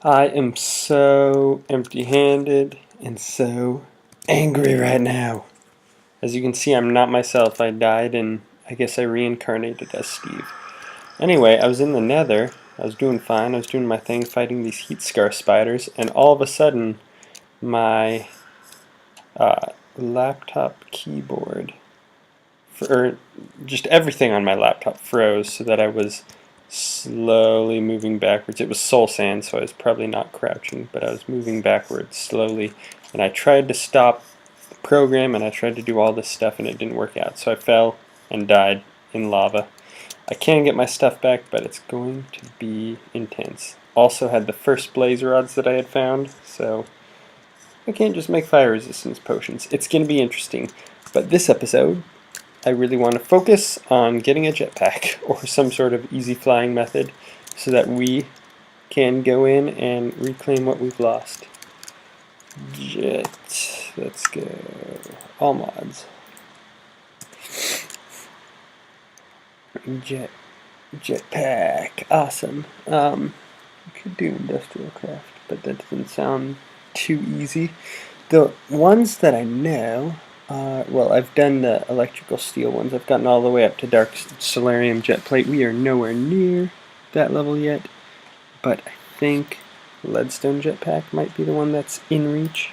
I am so empty-handed and so angry right now. As you can see, I'm not myself. I died and I guess I reincarnated as Steve. Anyway, I was in the nether. I was doing fine. I was doing my thing fighting these heat scar spiders, and all of a sudden my laptop keyboard, or just everything on my laptop froze so that I was slowly moving backwards. It was soul sand, so I was probably not crouching, but I was moving backwards slowly. And I tried to stop the program and I tried to do all this stuff and it didn't work out. So I fell and died in lava. I can get my stuff back, but it's going to be intense. Also had the first blaze rods that I had found, so I can't just make fire resistance potions. It's going to be interesting. But this episode, I really want to focus on getting a jetpack or some sort of easy flying method so that we can go in and reclaim what we've lost. Jet. Let's go. All mods. Jetpack. Awesome. We could do industrial craft, but that doesn't sound too easy. The ones that I know, well, I've done the electrical steel ones. I've gotten all the way up to dark solarium jet plate. We are nowhere near that level yet, but I think leadstone jetpack might be the one that's in reach.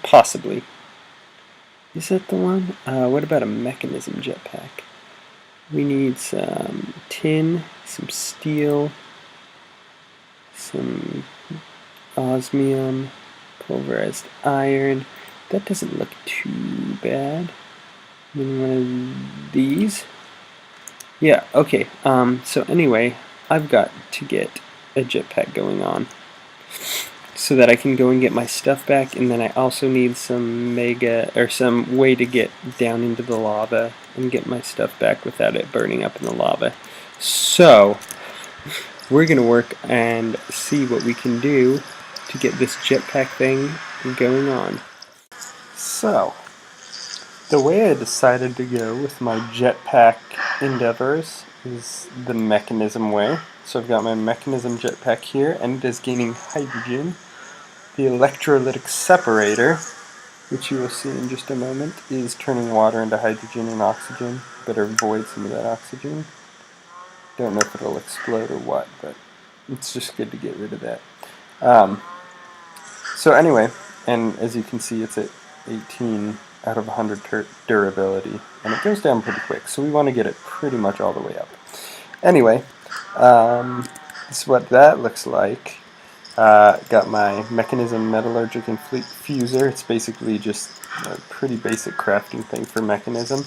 Possibly. Is that the one? What about a mechanism jetpack? We need some tin, some steel, some osmium, pulverized iron. That doesn't look too bad. Then one of these. Yeah, okay. So anyway, I've got to get a jetpack going on so that I can go and get my stuff back, and then I also need some some way to get down into the lava and get my stuff back without it burning up in the lava. So we're gonna work and see what we can do to get this jetpack thing going on. So the way I decided to go with my jetpack endeavors is the mechanism way. So I've got my mechanism jetpack here, and it is gaining hydrogen. The electrolytic separator, which you will see in just a moment, is turning water into hydrogen and oxygen. Better avoid some of that oxygen. Don't know if it'll explode or what, but it's just good to get rid of that. So anyway, and as you can see, it's at 18 out of 100 durability, and it goes down pretty quick, so we want to get it pretty much all the way up. Anyway, this is what that looks like. Got my mechanism metallurgic and fuser. It's basically just a pretty basic crafting thing for mechanism.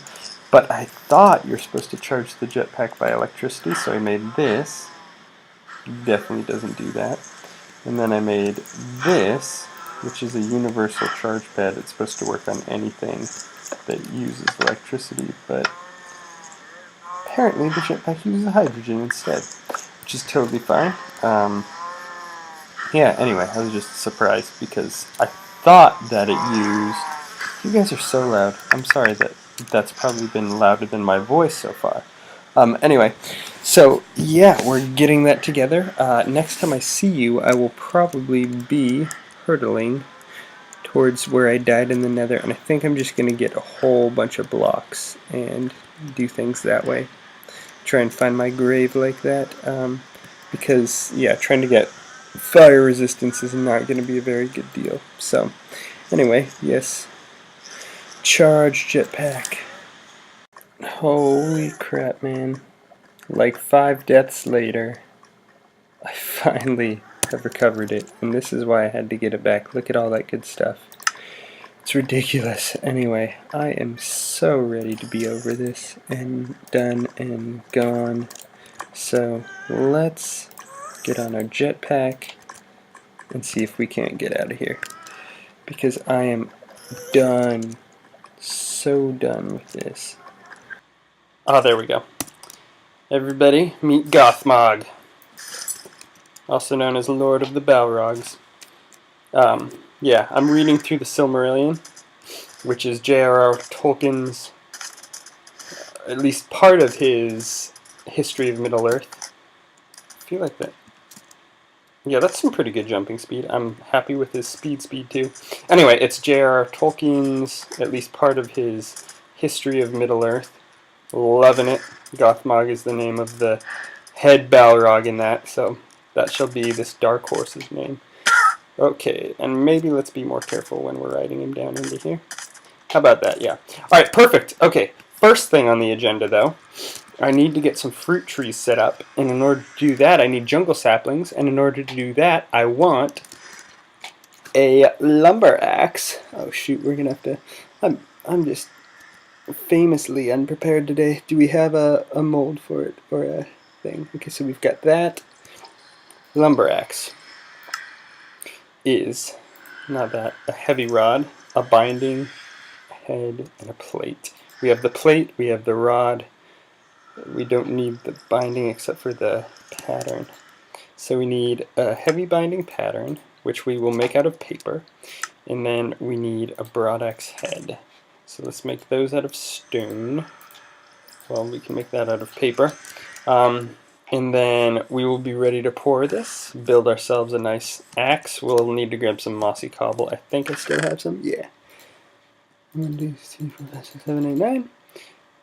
But I thought you're supposed to charge the jetpack by electricity, so I made this. Definitely doesn't do that. And then I made this, which is a universal charge pad. It's supposed to work on anything that uses electricity, but apparently the jetpack uses hydrogen instead, which is totally fine. Yeah, anyway, I was just surprised because I thought that it used... You guys are so loud. I'm sorry that that's probably been louder than my voice so far. Anyway, so yeah, we're getting that together. Next time I see you, I will probably be hurtling towards where I died in the nether, and I think I'm just going to get a whole bunch of blocks and do things that way. Try and find my grave like that, because, yeah, trying to get fire resistance is not going to be a very good deal. So, anyway, yes. Charge jetpack. Holy crap, man. Like 5 deaths later, I finally have recovered it. And this is why I had to get it back. Look at all that good stuff. It's ridiculous. Anyway, I am so ready to be over this and done and gone. So, let's get on our jetpack and see if we can't get out of here. Because I am done. So done with this. Oh, there we go. Everybody, meet Gothmog, also known as Lord of the Balrogs. Yeah, I'm reading through the Silmarillion, which is J.R.R. Tolkien's, at least part of his History of Middle-earth. feel like that. Yeah, that's some pretty good jumping speed. I'm happy with his speed too. Anyway, it's J.R.R. Tolkien's, at least part of his History of Middle-earth. Loving it. Gothmog is the name of the head Balrog in that, so that shall be this dark horse's name. Okay, and maybe let's be more careful when we're riding him down into here. How about that? Yeah. Alright, perfect. Okay, first thing on the agenda, though, I need to get some fruit trees set up, and in order to do that, I need jungle saplings, and in order to do that, I want a lumber axe. Oh shoot, we're gonna have to... I'm just famously unprepared today. Do we have a mold for it, or a thing? Okay, so we've got that. Lumber axe is, not that, a heavy rod, a binding, a head, and a plate. We have the plate, we have the rod. We don't need the binding except for the pattern. So we need a heavy binding pattern, which we will make out of paper, and then we need a broadaxe head. So let's make those out of stone. Well, we can make that out of paper. And then we will be ready to pour this, build ourselves a nice axe. We'll need to grab some mossy cobble. I think I still have some. Yeah. 1, 2, 3, 4, 5, 6, 7, 8, 9.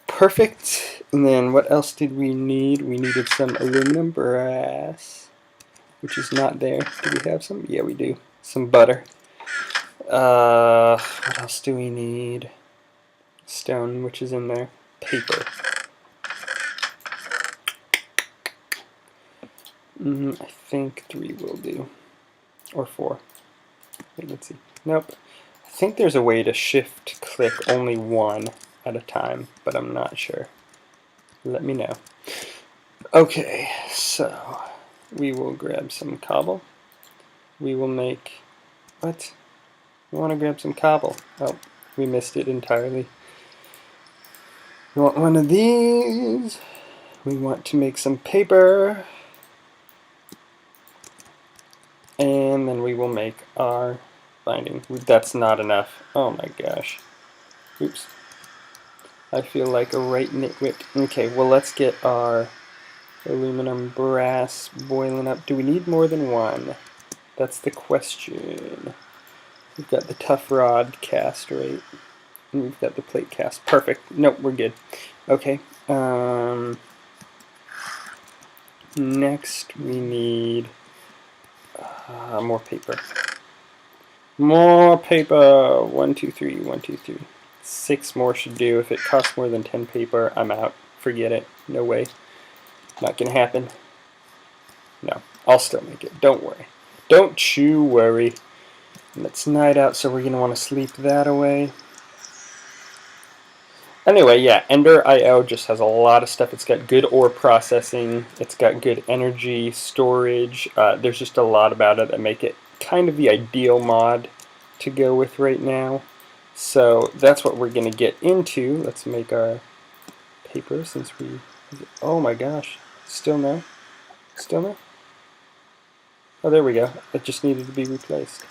Perfect. And then what else did we need? We needed some aluminum brass, which is not there. Do we have some? Yeah, we do. Some butter. What else do we need? Stone, which is in there. Paper. I think 3 will do. Or 4. Wait, let's see. Nope. I think there's a way to shift click only 1 at a time, but I'm not sure. Let me know. Okay, so we will grab some cobble. We will make... What? We want to grab some cobble. Oh, we missed it entirely. We want one of these. We want to make some paper. And then we will make our binding. That's not enough. Oh my gosh. Oops. I feel like a right nitwit. Okay, well let's get our aluminum brass boiling up. Do we need more than 1? That's the question. We've got the tough rod cast, right? And we've got the plate cast. Perfect. Nope, we're good. Okay. Next we need more paper. More paper. 1, 2, 3. 1, 2, 3. 6 more should do. If it costs more than 10 paper, I'm out. Forget it. No way. Not gonna happen. No, I'll still make it. Don't worry. Don't you worry. And it's night out, so we're gonna want to sleep that away. Anyway, yeah, Ender.io just has a lot of stuff. It's got good ore processing. It's got good energy storage. There's just a lot about it that make it kind of the ideal mod to go with right now. So that's what we're going to get into. Let's make our paper since we... Oh my gosh. Still no? Still no? Oh, there we go. It just needed to be replaced.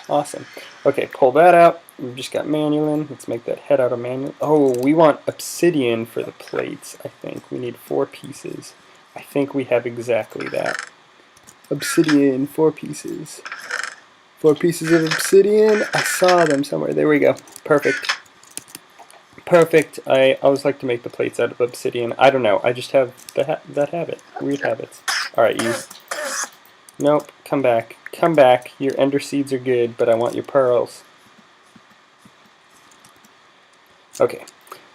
Awesome. Okay, pull that out. We've just got manulin. Let's make that head out of manulin. Oh, we want obsidian for the plates, I think. We need 4 pieces. I think we have exactly that. Obsidian, 4 pieces. 4 pieces of obsidian. I saw them somewhere. There we go. Perfect. Perfect. I always like to make the plates out of obsidian. I don't know. I just have that habit. Weird habits. Alright, you. Nope. Come back. Come back. Your ender seeds are good, but I want your pearls. Okay.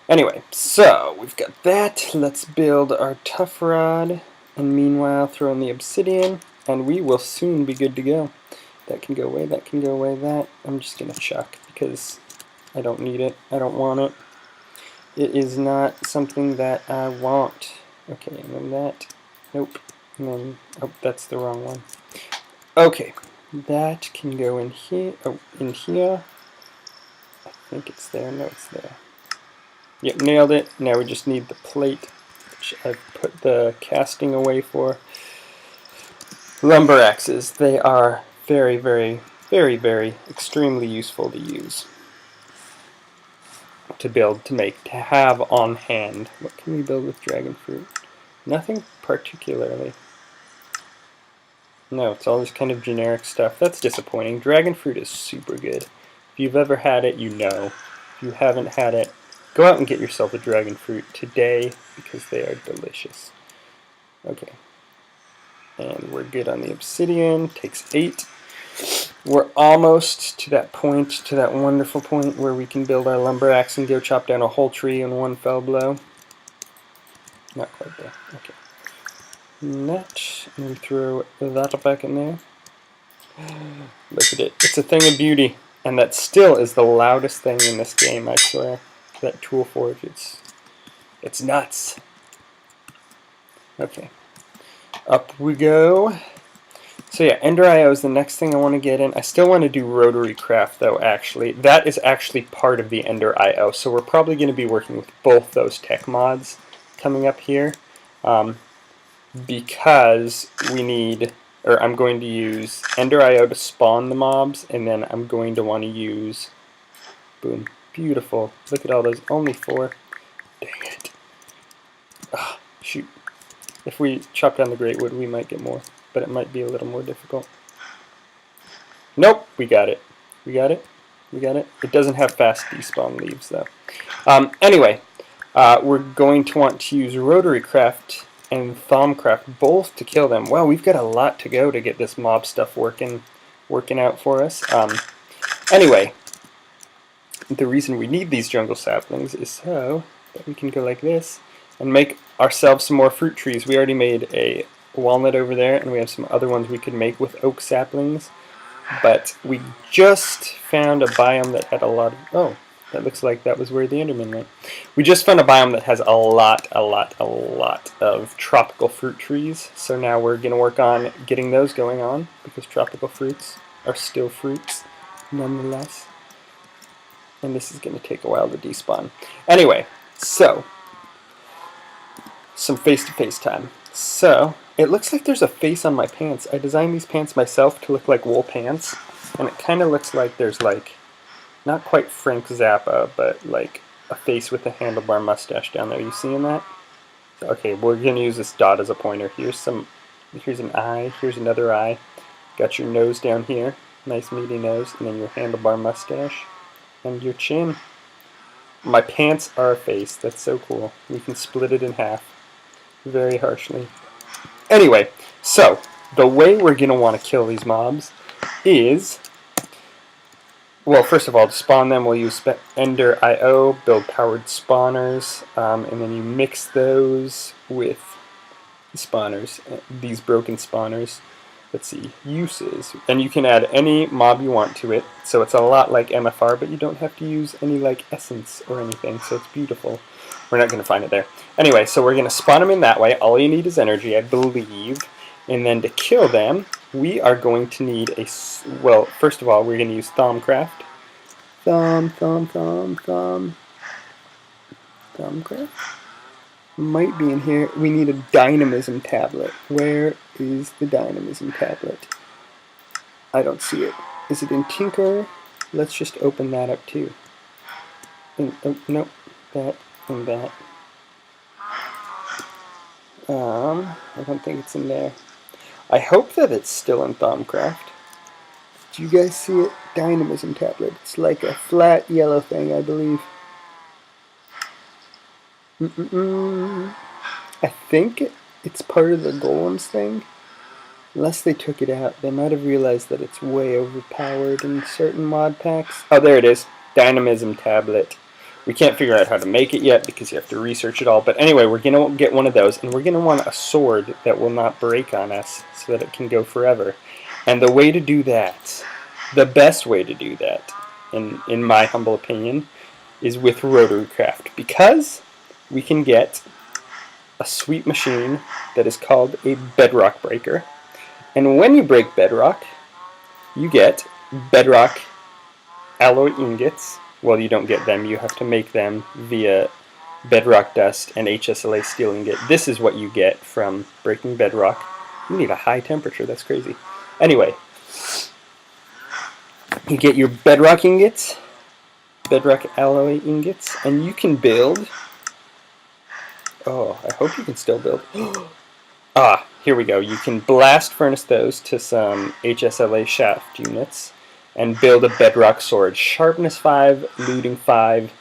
Anyway, so we've got that. Let's build our tough rod. And meanwhile, throw in the obsidian. And we will soon be good to go. That can go away. That can go away. That I'm just going to chuck because I don't need it. I don't want it. It is not something that I want. Okay, and then that. Nope. And then, oh, that's the wrong one. Okay, that can go in here. Oh, in here. I think it's there. No, it's there. Yep, nailed it. Now we just need the plate, which I've put the casting away for. Lumber axes. They are very, very, very, very extremely useful to use. To build, to make, to have on hand. What can we build with dragon fruit? Nothing particularly. No, it's all this kind of generic stuff. That's disappointing. Dragon fruit is super good. If you've ever had it, you know. If you haven't had it, go out and get yourself a dragon fruit today because they are delicious. Okay. And we're good on the obsidian. Takes 8. We're almost to that point, to that wonderful point where we can build our lumber axe and go chop down a whole tree in one fell blow. Not quite there. Okay. Net, and we throw that back in there. Look at it. It's a thing of beauty. And that still is the loudest thing in this game, I swear. That tool forge, it's nuts. Okay. Up we go. So yeah, Ender IO is the next thing I want to get in. I still want to do rotary craft though, actually. That is actually part of the Ender IO, so we're probably going to be working with both those tech mods coming up here. Because we need, or I'm going to use Ender IO to spawn the mobs, and then I'm going to want to use, boom, beautiful. Look at all those, only 4. Dang it. Oh, shoot. If we chop down the great wood, we might get more, but it might be a little more difficult. Nope, we got it. We got it. We got it. It doesn't have fast despawn leaves though. Anyway, we're going to want to use rotary craft and Thaumcraft both to kill them. Wow, we've got a lot to go to get this mob stuff working out for us. Anyway, the reason we need these jungle saplings is so that we can go like this and make ourselves some more fruit trees. We already made a walnut over there, and we have some other ones we could make with oak saplings. But we just found a biome that had a lot of... Oh, that looks like that was where the Enderman went. We just found a biome that has a lot of tropical fruit trees. So now we're going to work on getting those going on, because tropical fruits are still fruits, nonetheless. And this is going to take a while to despawn. Anyway, so, some face-to-face time. So, it looks like there's a face on my pants. I designed these pants myself to look like wool pants. And it kind of looks like there's like, not quite Frank Zappa, but like a face with a handlebar mustache down there. You seeing that? Okay, we're going to use this dot as a pointer. Here's an eye, here's another eye. Got your nose down here, nice meaty nose, and then your handlebar mustache, and your chin. My pants are a face. That's so cool. We can split it in half very harshly. Anyway, so the way we're going to want to kill these mobs is, well, first of all, to spawn them, we'll use Ender IO, build powered spawners, and then you mix those with the spawners, these broken spawners. Let's see, uses. And you can add any mob you want to it, so it's a lot like MFR, but you don't have to use any like essence or anything, so it's beautiful. We're not going to find it there. Anyway, so we're going to spawn them in that way. All you need is energy, I believe. And then to kill them, we are going to need a, well, first of all, we're going to use Thaumcraft. Thaumcraft? Might be in here. We need a dynamism tablet. Where is the dynamism tablet? I don't see it. Is it in Tinker? Let's just open that up too. And, oh, nope. That and that. I don't think it's in there. I hope that it's still in Thaumcraft. Do you guys see it? Dynamism tablet. It's like a flat yellow thing, I believe. I think it's part of the golems thing. Unless they took it out. They might have realized that it's way overpowered in certain mod packs. Oh, there it is. Dynamism tablet. We can't figure out how to make it yet because you have to research it all. But anyway, we're going to get one of those. And we're going to want a sword that will not break on us so that it can go forever. And the way to do that, the best way to do that, in my humble opinion, is with rotary craft. Because we can get a sweet machine that is called a bedrock breaker. And when you break bedrock, you get bedrock alloy ingots. Well, you don't get them. You have to make them via bedrock dust and HSLA steel ingot. This is what you get from breaking bedrock. You need a high temperature. That's crazy. Anyway, you get your bedrock ingots, bedrock alloy ingots, and you can build... Oh, I hope you can still build. here we go. You can blast furnace those to some HSLA shaft units and build a bedrock sword. Sharpness 5, looting 5,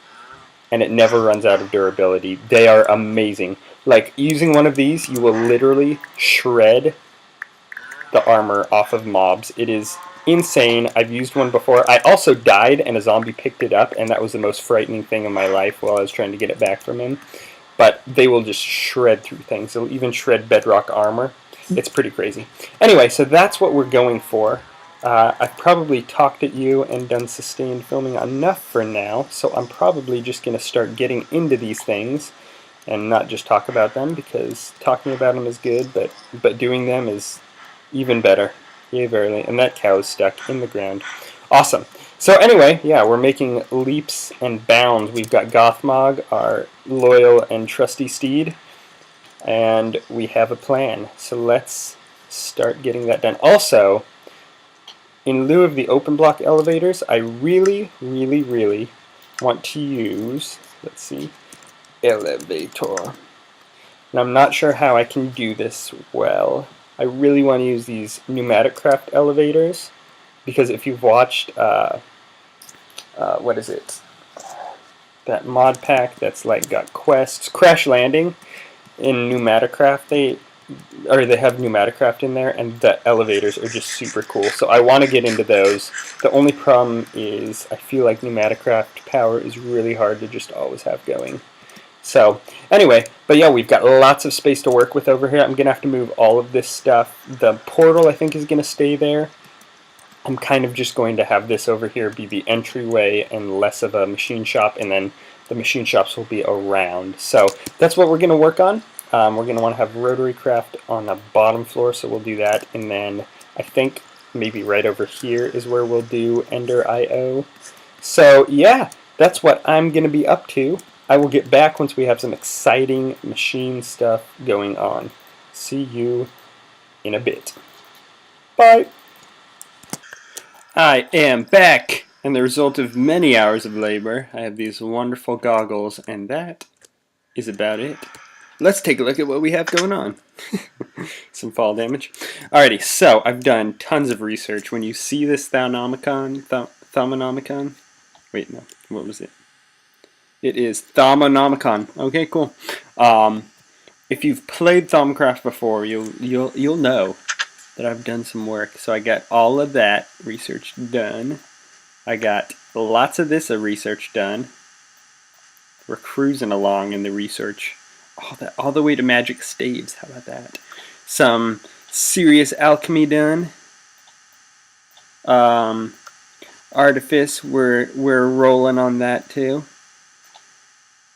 and it never runs out of durability. They are amazing. Like, using one of these, you will literally shred the armor off of mobs. It is insane. I've used one before. I also died, and a zombie picked it up, and that was the most frightening thing in my life while I was trying to get it back from him. But they will just shred through things. They'll even shred bedrock armor. It's pretty crazy. Anyway, so that's what we're going for. I've probably talked at you and done sustained filming enough for now, so I'm probably just going to start getting into these things and not just talk about them, because talking about them is good, but doing them is even better. Yay, verily. And that cow is stuck in the ground. Awesome. So anyway, yeah, we're making leaps and bounds. We've got Gothmog, our loyal and trusty steed, and we have a plan. So let's start getting that done. Also, in lieu of the open block elevators, I really, really, really want to use, let's see, elevator. And I'm not sure how I can do this well. I really want to use these pneumatic craft elevators, because if you've watched, what is it? That mod pack that's like got quests, Crash Landing in pneumatic craft, they have pneumatic craft in there, and the elevators are just super cool. So I want to get into those. The only problem is I feel like pneumatic craft power is really hard to just always have going. So anyway, but yeah, we've got lots of space to work with over here. I'm gonna have to move all of this stuff. The portal, I think, is gonna stay there. I'm kind of just going to have this over here be the entryway and less of a machine shop, and then the machine shops will be around. So that's what we're gonna work on. We're gonna want to have rotary craft on the bottom floor, so we'll do that, and then I think maybe right over here is where we'll do Ender IO. So yeah, that's what I'm gonna be up to. I will get back once we have some exciting machine stuff going on. See you in a bit. Bye! I am back! And the result of many hours of labor, I have these wonderful goggles, and that is about it. Let's take a look at what we have going on. Some fall damage. Alrighty, so I've done tons of research. When you see this Thaumonomicon, wait, no, what was it? It is Thaumonomicon. Okay, cool. If you've played Thaumcraft before, you'll know that I've done some work. So I got all of that research done. I got lots of this research done. We're cruising along in the research. All the way to magic staves. How about that? Some serious alchemy done. Artifice, we're rolling on that too.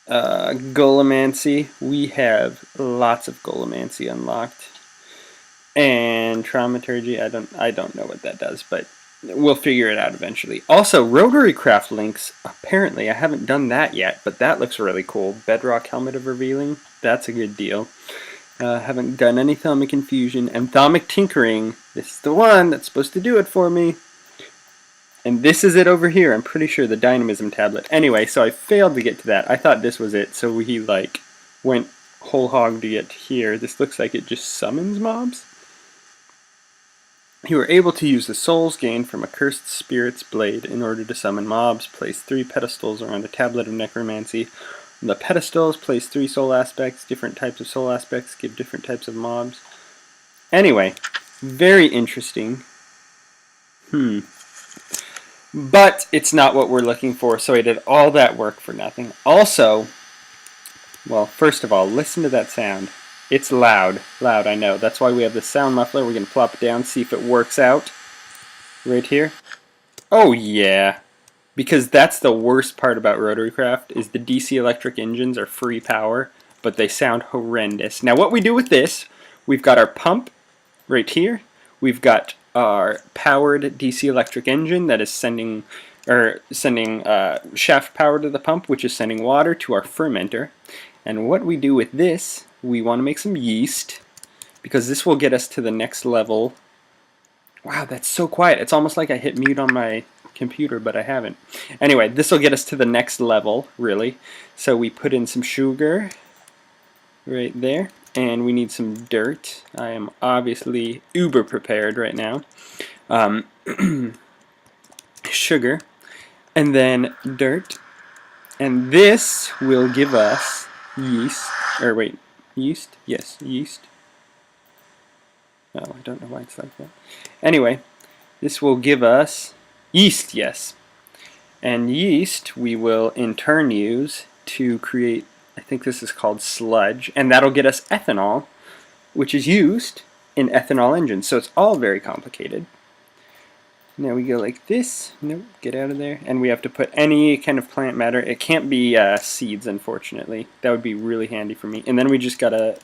Golemancy, we have lots of Golemancy unlocked, and Traumaturgy, I don't know what that does, but we'll figure it out eventually. Also, Rotary Craft links, apparently I haven't done that yet, but that looks really cool. Bedrock Helmet of Revealing, that's a good deal. Haven't done any Thalmic Infusion, and Thalmic Tinkering, this is the one that's supposed to do it for me. And this is it over here. I'm pretty sure the Dynamism tablet. Anyway, so I failed to get to that. I thought this was it, so we like went whole hog to get here. This looks like it just summons mobs. You are able to use the souls gained from a cursed spirit's blade in order to summon mobs. Place 3 pedestals around a tablet of necromancy. On the pedestals, place 3 soul aspects. Different types of soul aspects give different types of mobs. Anyway, very interesting. But it's not what we're looking for, so I did all that work for nothing. Also, well, first of all, listen to that sound. It's loud. Loud, I know. That's why we have the sound muffler. We're going to plop it down, see if it works out. Right here. Oh, yeah. Because that's the worst part about Rotary Craft, is the DC electric engines are free power, but they sound horrendous. Now, what we do with this, we've got our pump right here. We've got our powered DC electric engine that is sending shaft power to the pump, which is sending water to our fermenter. And what we do with this, we want to make some yeast, because this will get us to the next level. Wow, that's so quiet. It's almost like I hit mute on my computer, but I haven't. Anyway, this will get us to the next level, really. So we put in some sugar right there. and we need some dirt. I am obviously uber prepared right now. Sugar, and then dirt, and this will give us yeast, or wait, yeast? Yes, yeast. Oh, I don't know why it's like that. Anyway, this will give us yeast, yes. And yeast we will in turn use to create, I think this is called sludge, and that'll get us ethanol, which is used in ethanol engines. So it's all very complicated. Now we go like this. Nope, get out of there. And we have to put any kind of plant matter. It can't be seeds, unfortunately. That would be really handy for me. And then we just gotta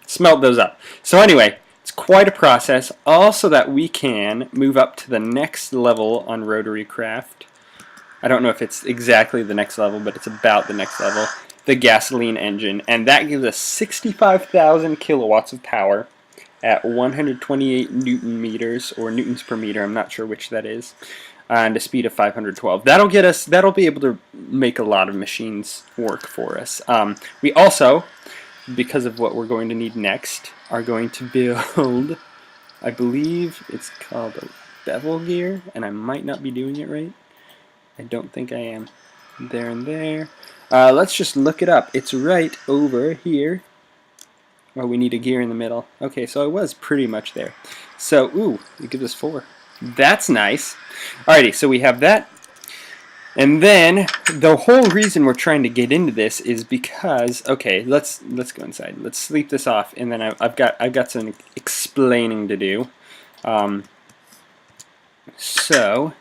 smelt those up. So anyway, it's quite a process. Also that we can move up to the next level on Rotary Craft. I don't know if it's exactly the next level, but it's about the next level. The gasoline engine. And that gives us 65,000 kilowatts of power at 128 newton meters, or newtons per meter, I'm not sure which that is, and a speed of 512. That'll be able to make a lot of machines work for us. We also, because of what we're going to need next, are going to build, I believe it's called a bevel gear, and I might not be doing it right. I don't think I am. There and there. Let's just look it up. It's right over here. Oh, we need a gear in the middle. Okay, so I was pretty much there. So, ooh, it gives us 4. That's nice. Alrighty, so we have that. And then, the whole reason we're trying to get into this is because, okay, let's go inside. Let's sleep this off, and then I've got some explaining to do. So,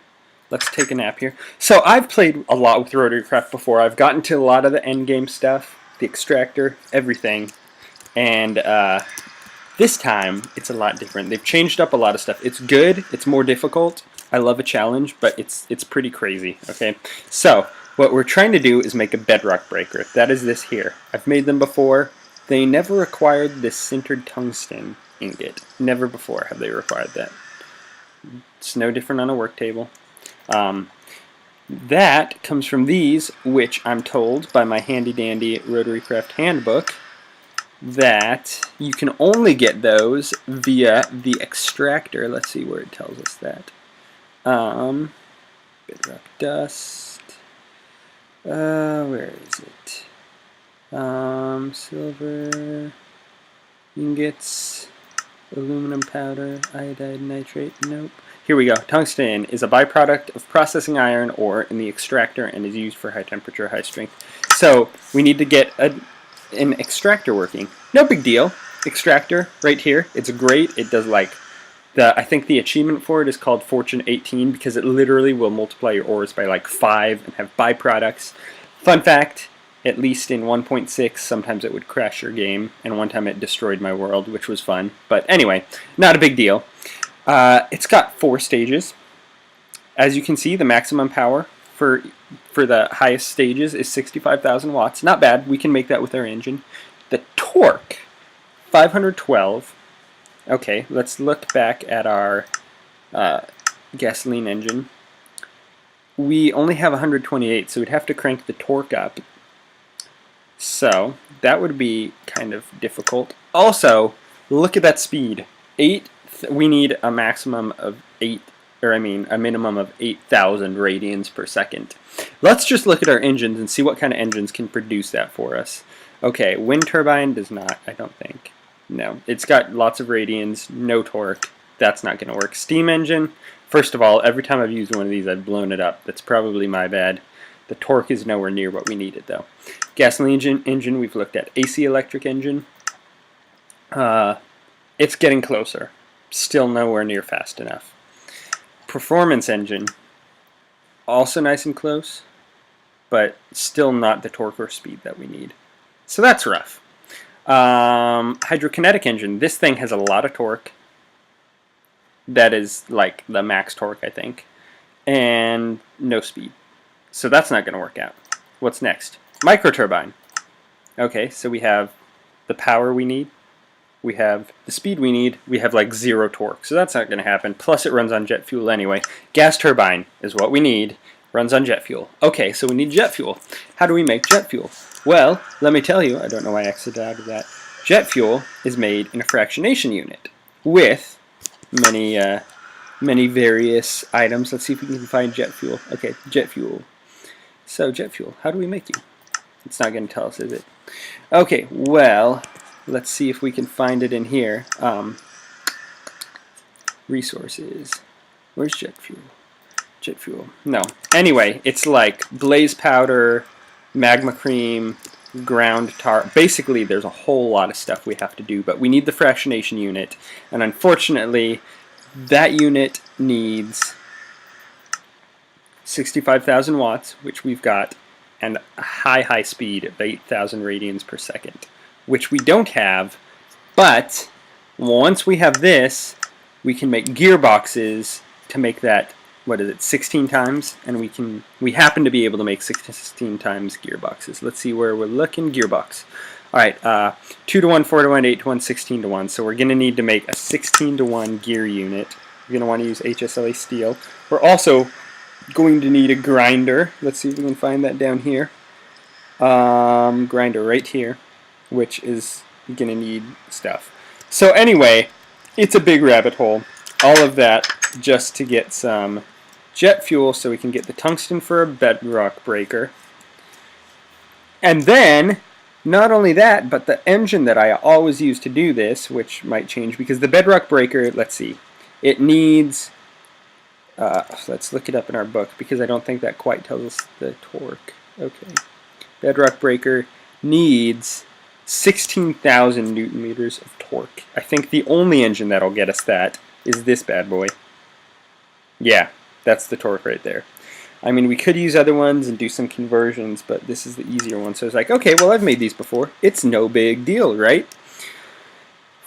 let's take a nap here. So, I've played a lot with Rotary Craft before. I've gotten to a lot of the endgame stuff, the extractor, everything. And this time, it's a lot different. They've changed up a lot of stuff. It's good. It's more difficult. I love a challenge, but it's pretty crazy. Okay, so what we're trying to do is make a bedrock breaker. That is this here. I've made them before. They never required this sintered tungsten ingot. Never before have they required that. It's no different on a work table. That comes from these, which I'm told by my handy-dandy Rotary Craft handbook, that you can only get those via the extractor. Let's see where it tells us that. Bedrock dust. Where is it? Silver ingots, aluminum powder, iodide, nitrate. Nope. Here we go. Tungsten is a byproduct of processing iron ore in the extractor and is used for high temperature, high strength. So we need to get an extractor working. No big deal. Extractor right here. It's great. It does like I think the achievement for it is called Fortune 18 because it literally will multiply your ores by like 5 and have byproducts. Fun fact, at least in 1.6 sometimes it would crash your game, and one time it destroyed my world, which was fun. But anyway, not a big deal. It's got 4 stages. As you can see, the maximum power for the highest stages is 65,000 watts. Not bad. We can make that with our engine. The torque, 512. Okay, let's look back at our gasoline engine. We only have 128, so we'd have to crank the torque up. So that would be kind of difficult. Also, look at that speed. We need a maximum of a minimum of 8,000 radians per second. Let's just look at our engines and see what kind of engines can produce that for us. Okay, wind turbine does not, I don't think. No, it's got lots of radians, no torque. That's not going to work. Steam engine, first of all, every time I've used one of these, I've blown it up. That's probably my bad. The torque is nowhere near what we needed, though. Gasoline engine, we've looked at. AC electric engine, it's getting closer. Still nowhere near fast enough. Performance engine, also nice and close, but still not the torque or speed that we need. So that's rough. Hydrokinetic engine, this thing has a lot of torque. That is like the max torque, I think, and no speed. So that's not going to work out. What's next? Microturbine. Okay, so we have the power we need. We have the speed we need. We have like 0 torque, so that's not going to happen. Plus it runs on jet fuel anyway. Gas turbine is what we need. Runs on jet fuel. Okay, so we need jet fuel. How do we make jet fuel? Well, let me tell you, I don't know why I exited out of that. jet fuel is made in a fractionation unit with many various items. Let's see if we can find jet fuel. Okay, jet fuel. So jet fuel, how do we make you? It's not going to tell us, is it? Okay, well, let's see if we can find it in here. Resources. Where's jet fuel? Jet fuel. No. Anyway, it's like blaze powder, magma cream, ground tar. Basically, there's a whole lot of stuff we have to do, but we need the fractionation unit, and unfortunately, that unit needs 65,000 watts, which we've got, and a high speed of 8,000 radians per second, which we don't have, but once we have this, we can make gearboxes to make that, what is it, 16 times, and we happen to be able to make 16 times gearboxes. Let's see where we're looking. Gearbox. Alright, 2 to 1, 4 to 1, 8 to 1, 16 to 1. So we're going to need to make a 16 to 1 gear unit. We're going to want to use HSLA steel. We're also going to need a grinder. Let's see if we can find that down here. Grinder right here, which is going to need stuff. So anyway, it's a big rabbit hole. All of that just to get some jet fuel so we can get the tungsten for a bedrock breaker. And then, not only that, but the engine that I always use to do this, which might change because the bedrock breaker, let's see, it needs, let's look it up in our book because I don't think that quite tells us the torque. Okay. Bedrock breaker needs 16,000 newton meters of torque. I think the only engine that'll get us that is this bad boy. Yeah, that's the torque right there. I mean, we could use other ones and do some conversions, but this is the easier one. So it's like, okay, well, I've made these before. It's no big deal, right?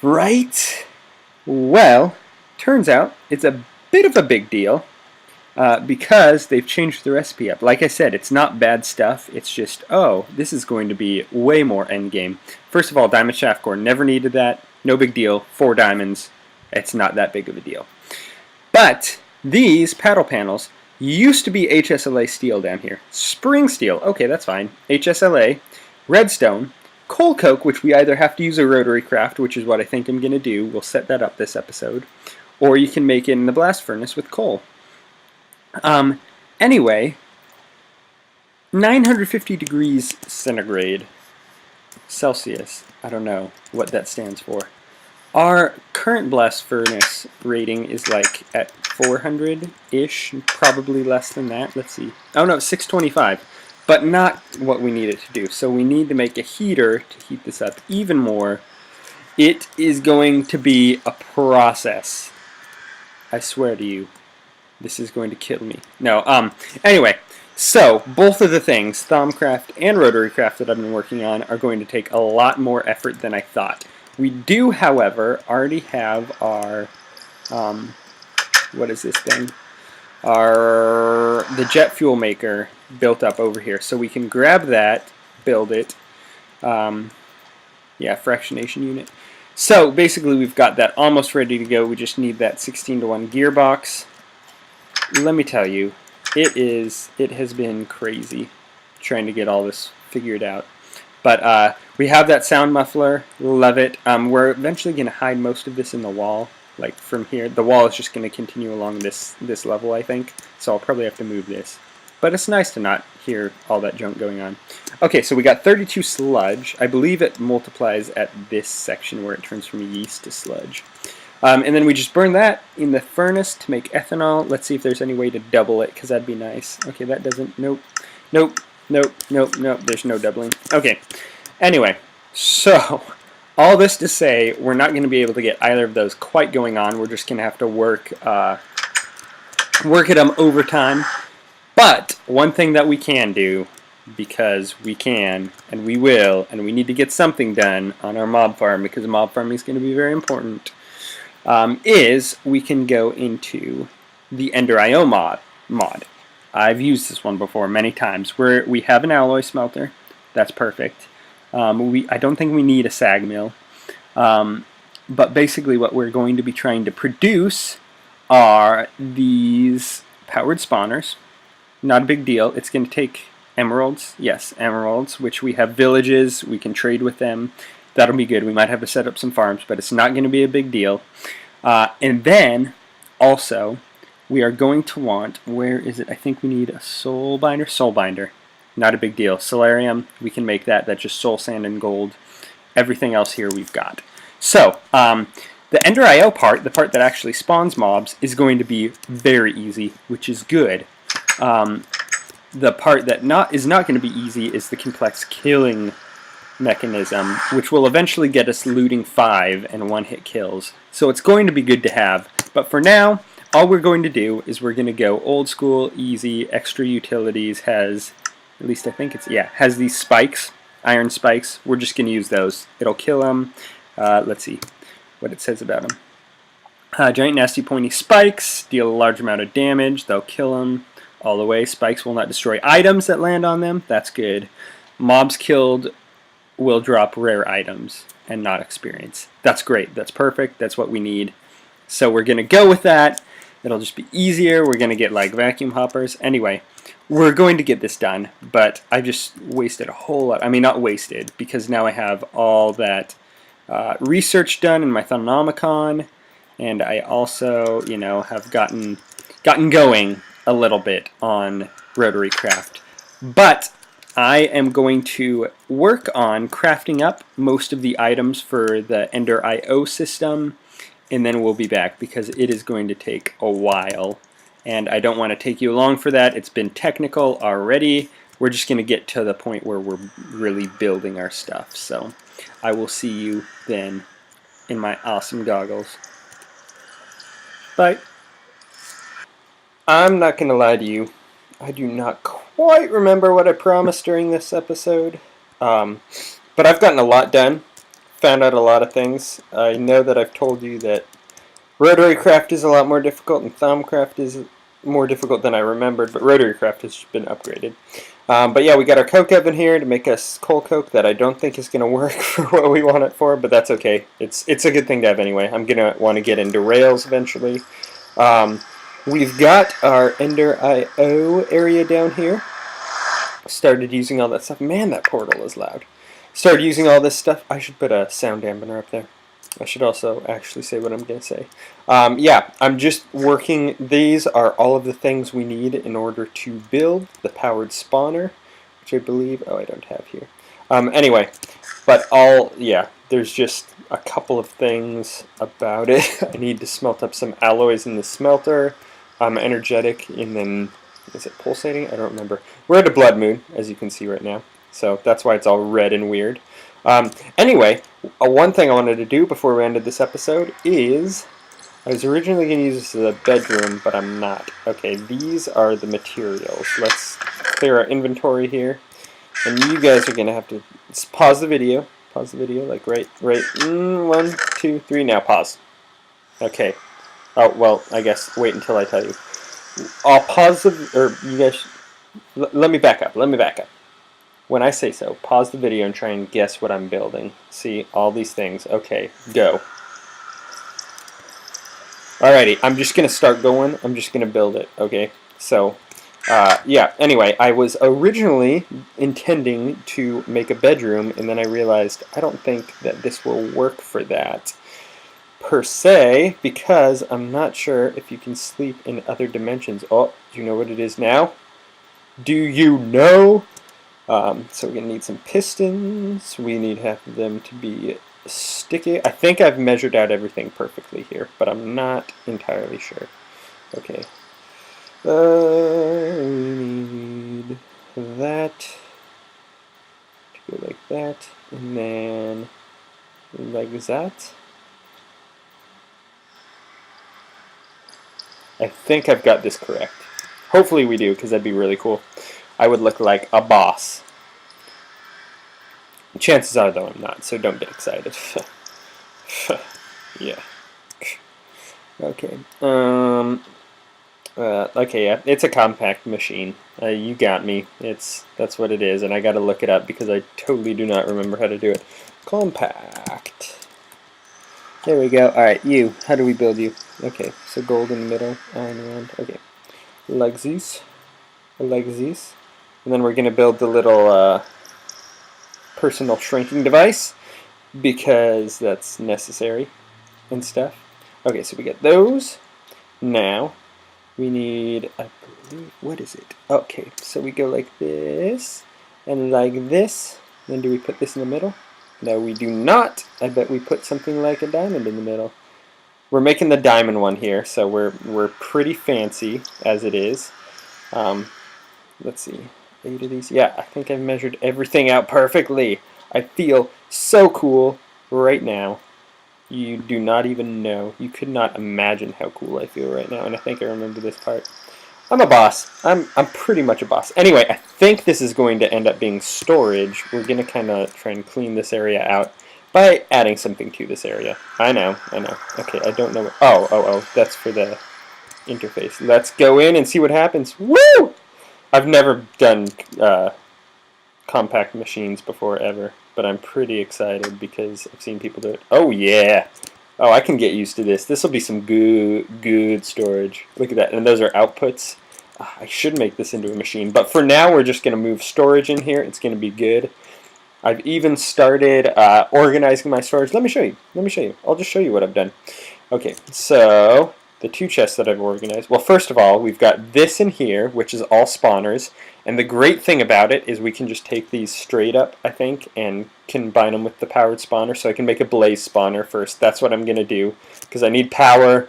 Right? Well, turns out it's a bit of a big deal because they've changed the recipe up. Like I said, it's not bad stuff. It's just, oh, this is going to be way more endgame. First of all, diamond shaft core, never needed that. No big deal. 4 diamonds. It's not that big of a deal. But these paddle panels used to be HSLA steel down here. Spring steel, okay, that's fine. HSLA, redstone, coal coke, which we either have to use a rotary craft, which is what I think I'm going to do. We'll set that up this episode. Or you can make it in the blast furnace with coal. Anyway, 950 degrees centigrade, Celsius, I don't know what that stands for. Our current blast furnace rating is like at 400-ish, probably less than that. Let's see. Oh no, 625, but not what we need it to do. So we need to make a heater to heat this up even more. It is going to be a process. I swear to you, this is going to kill me. No, anyway, so both of the things, Thaumcraft and Rotary Craft that I've been working on, are going to take a lot more effort than I thought. We do, however, already have our, what is this thing? The jet fuel maker built up over here. So we can grab that, build it. Yeah, fractionation unit. So basically we've got that almost ready to go. We just need that 16 to 1 gearbox. Let me tell you, it has been crazy trying to get all this figured out. But we have that sound muffler, love it. We're eventually going to hide most of this in the wall, like from here. The wall is just going to continue along this level, I think, so I'll probably have to move this. But it's nice to not hear all that junk going on. Okay, so we got 32 sludge. I believe it multiplies at this section where it turns from yeast to sludge. And then we just burn that in the furnace to make ethanol. Let's see if there's any way to double it, because that'd be nice. Okay, that doesn't, nope, nope. Nope, nope, nope, there's no doubling. Okay, anyway, so all this to say, we're not going to be able to get either of those quite going on. We're just going to have to work at them over time. But one thing that we can do, because we can, and we will, and we need to get something done on our mob farm, because mob farming is going to be very important, is we can go into the Ender IO mod. I've used this one before many times, where we have an alloy smelter. That's perfect. I don't think we need a sag mill. But basically what we're going to be trying to produce are these powered spawners. Not a big deal. It's going to take emeralds. Yes, emeralds, which we have villages. We can trade with them. That'll be good. We might have to set up some farms, but it's not going to be a big deal. And then, also, we are going to want, where is it? I think we need a soul binder. Soul binder. Not a big deal. Solarium, we can make that. That's just soul sand and gold. Everything else here we've got. So, the Ender IO part, the part that actually spawns mobs, is going to be very easy, which is good. The part that is not going to be easy is the complex killing mechanism, which will eventually get us looting 5 and one-hit kills. So it's going to be good to have. But for now, all we're going to do is we're going to go old school, easy, extra utilities, has, at least I think it's, yeah, has these spikes, iron spikes. We're just going to use those. It'll kill them. Let's see what it says about them. Giant nasty pointy spikes deal a large amount of damage. They'll kill them all the way. Spikes will not destroy items that land on them. That's good. Mobs killed will drop rare items and not experience. That's great. That's perfect. That's what we need. So we're going to go with that. It'll just be easier. We're going to get like vacuum hoppers. Anyway, we're going to get this done, but I just wasted a whole lot. I mean, not wasted, because now I have all that research done in my Thunomicon, and I also, you know, have gotten going a little bit on Rotary Craft. But I am going to work on crafting up most of the items for the Ender IO system, and then we'll be back because it is going to take a while. And I don't want to take you along for that. It's been technical already. We're just going to get to the point where we're really building our stuff. So I will see you then in my awesome goggles. Bye. I'm not going to lie to you. I do not quite remember what I promised during this episode. But I've gotten a lot done. Found out a lot of things. I know that I've told you that Rotary Craft is a lot more difficult and Thumbcraft is more difficult than I remembered, but Rotary Craft has been upgraded. But yeah, we got our coke oven here to make us coal coke that I don't think is going to work for what we want it for, but that's okay. It's a good thing to have anyway. I'm going to want to get into rails eventually. We've got our Ender IO area down here. Started using all that stuff. Man, that portal is loud. Started using all this stuff. I should put a sound dampener up there. I should also actually say what I'm going to say. Yeah, I'm just working. These are all of the things we need in order to build the powered spawner, which I believe, oh, I don't have here. Anyway, but yeah, there's just a couple of things about it. I need to smelt up some alloys in the smelter. I'm energetic, and then, is it pulsating? I don't remember. We're at a blood moon, as you can see right now. So that's why it's all red and weird. Anyway, one thing I wanted to do before we ended this episode is, I was originally going to use this as a bedroom, but I'm not. Okay, these are the materials. Let's clear our inventory here. And you guys are going to have to pause the video. Pause the video, like right, 1, 2, 3, now pause. Okay. Oh, well, I guess wait until I tell you. I'll pause you guys, let me back up. When I say so, pause the video and try and guess what I'm building. See, all these things. Okay, go. Alrighty, I'm just going to start going. I'm just going to build it, okay? So, yeah, anyway, I was originally intending to make a bedroom, and then I realized I don't think that this will work for that, per se, because I'm not sure if you can sleep in other dimensions. Oh, do you know what it is now? Do you know? So we're going to need some pistons. We need to have them to be sticky. I think I've measured out everything perfectly here, but I'm not entirely sure. Okay. We need that to go like that, and then like that. I think I've got this correct. Hopefully we do, because that'd be really cool. I would look like a boss. Chances are, though, I'm not, so don't get excited. Yeah. Okay. Okay, yeah, it's a compact machine. You got me. That's what it is, and I gotta look it up because I totally do not remember how to do it. Compact. There we go. Alright, you. How do we build you? Okay, so gold in the middle, iron around. Okay. Legsies. Legsies. And then we're going to build the little personal shrinking device. because that's necessary and stuff. Okay, so we get those. Now we need, I believe, what is it? Okay, so we go like this and like this. Then do we put this in the middle? No, we do not. I bet we put something like a diamond in the middle. We're making the diamond one here, so we're pretty fancy as it is. Let's see, 8 of these. Yeah, I think I've measured everything out perfectly. I feel so cool right now. You do not even know. You could not imagine how cool I feel right now, and I think I remember this part. I'm a boss. I'm pretty much a boss. Anyway, I think this is going to end up being storage. We're going to kind of try and clean this area out by adding something to this area. I know. Okay, I don't know what... Oh, that's for the interface. Let's go in and see what happens. Woo! I've never done compact machines before, ever, but I'm pretty excited because I've seen people do it. Oh, yeah! Oh, I can get used to this. This will be some good storage. Look at that. And those are outputs. I should make this into a machine, but for now we're just going to move storage in here. It's going to be good. I've even started organizing my storage. Let me show you. I'll just show you what I've done. Okay, so the 2 chests that I've organized. Well, first of all, we've got this in here, which is all spawners. And the great thing about it is we can just take these straight up, I think, and combine them with the powered spawner. So I can make a blaze spawner first. That's what I'm going to do, because I need power.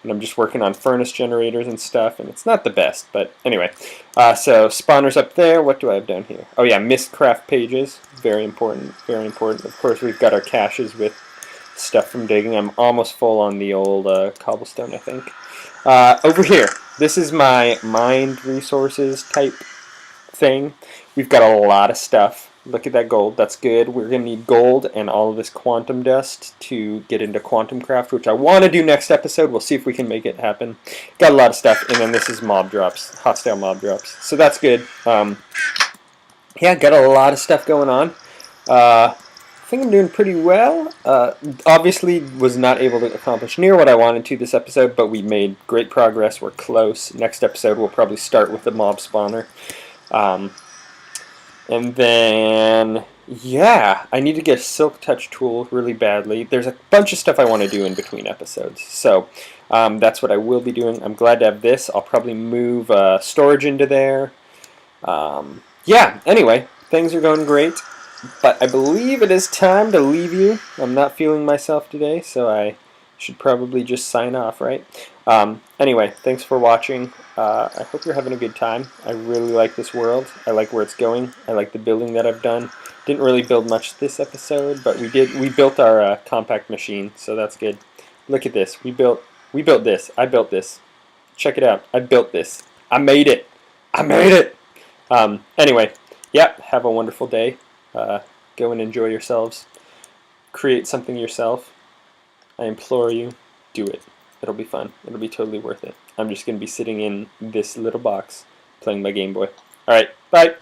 And I'm just working on furnace generators and stuff, and it's not the best, but anyway. So spawners up there. What do I have down here? Oh yeah, Mistcraft pages. Very important, very important. Of course, we've got our caches with stuff from digging. I'm almost full on the old cobblestone, I think. Over here, this is my mined resources type thing. We've got a lot of stuff. Look at that gold. That's good. We're going to need gold and all of this quantum dust to get into quantum craft, which I want to do next episode. We'll see if we can make it happen. Got a lot of stuff. And then this is mob drops, hostile mob drops. So that's good. Yeah, got a lot of stuff going on. I think I'm doing pretty well. Obviously was not able to accomplish near what I wanted to this episode, but we made great progress. We're close. Next episode we'll probably start with the mob spawner. And then, yeah, I need to get a silk touch tool really badly. There's a bunch of stuff I want to do in between episodes. So that's what I will be doing. I'm glad to have this. I'll probably move storage into there. Yeah, anyway, things are going great. But I believe it is time to leave you. I'm not feeling myself today, so I should probably just sign off, right? Anyway, thanks for watching. I hope you're having a good time. I really like this world. I like where it's going. I like the building that I've done. Didn't really build much this episode, but we built our compact machine, so that's good. Look at this. We built this. I built this. Check it out. I built this. I made it. I made it. Anyway, yeah, have a wonderful day. Go and enjoy yourselves. Create something yourself. I implore you, do it. It'll be fun. It'll be totally worth it. I'm just going to be sitting in this little box playing my Game Boy. Alright, bye!